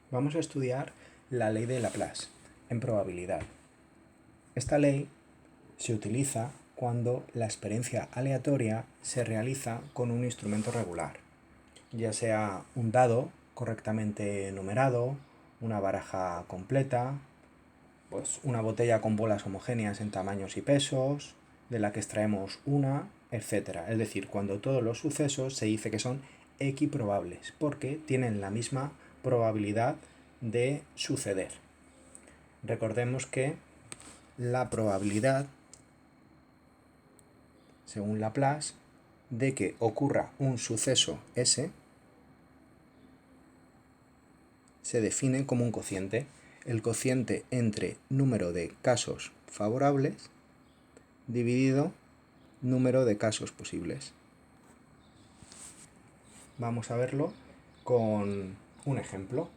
Vamos a estudiar la ley de Laplace en probabilidad. Esta ley se utiliza cuando la experiencia aleatoria se realiza con un instrumento regular, ya sea un dado correctamente numerado, una baraja completa, pues una botella con bolas homogéneas en tamaños y pesos, de la que extraemos una, etc. Es decir, cuando todos los sucesos se dice que son equiprobables, porque tienen la misma probabilidad de suceder. Recordemos que la probabilidad, según Laplace, de que ocurra un suceso S se define como un cociente, el cociente entre número de casos favorables dividido número de casos posibles. Vamos a verlo con un ejemplo.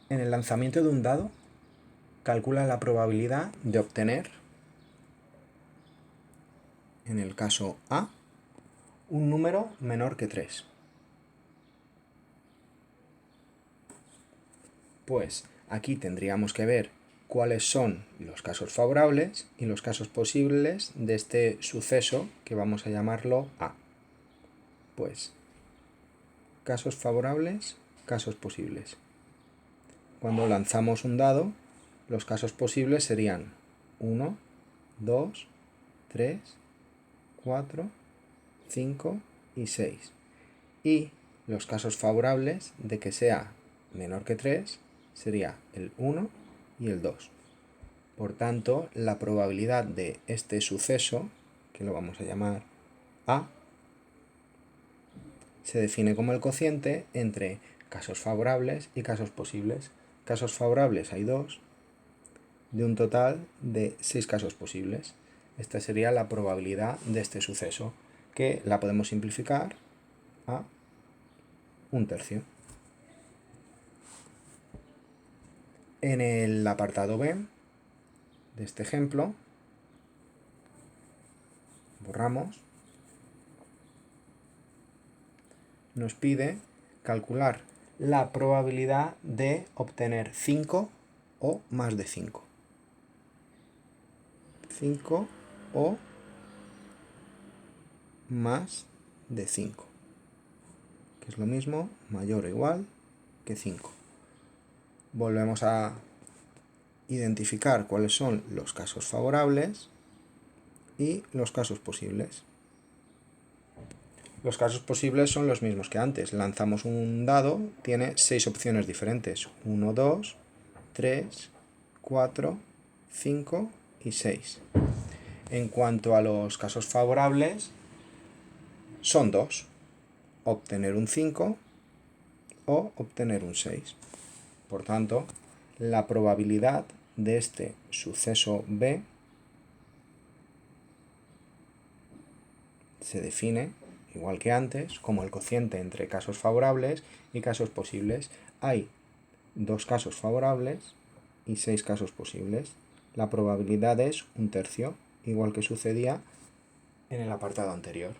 En el lanzamiento de un dado, calcula la probabilidad de obtener, en el caso A, un número menor que 3. Pues aquí tendríamos que ver cuáles son los casos favorables y los casos posibles de este suceso que vamos a llamarlo A. Pues casos favorables, casos posibles. Cuando lanzamos un dado, los casos posibles serían 1, 2, 3, 4, 5 y 6. Y los casos favorables de que sea menor que 3 sería el 1 y el 2. Por tanto, la probabilidad de este suceso, que lo vamos a llamar A, se define como el cociente entre casos favorables y casos posibles. Casos favorables hay 2, de un total de 6 casos posibles. Esta sería la probabilidad de este suceso, que la podemos simplificar a 1/3. En el apartado B de este ejemplo, borramos, nos pide calcular la probabilidad de obtener 5 o más de 5. 5 o más de 5, que es lo mismo, mayor o igual que 5. Volvemos a identificar cuáles son los casos favorables y los casos posibles. Los casos posibles son los mismos que antes. Lanzamos un dado, tiene 6 opciones diferentes. 1, 2, 3, 4, 5 y 6. En cuanto a los casos favorables, son 2. Obtener un 5 o obtener un 6. Por tanto, la probabilidad de este suceso B se define, igual que antes, como el cociente entre casos favorables y casos posibles. Hay 2 casos favorables y 6 casos posibles. La probabilidad es 1/3, igual que sucedía en el apartado anterior.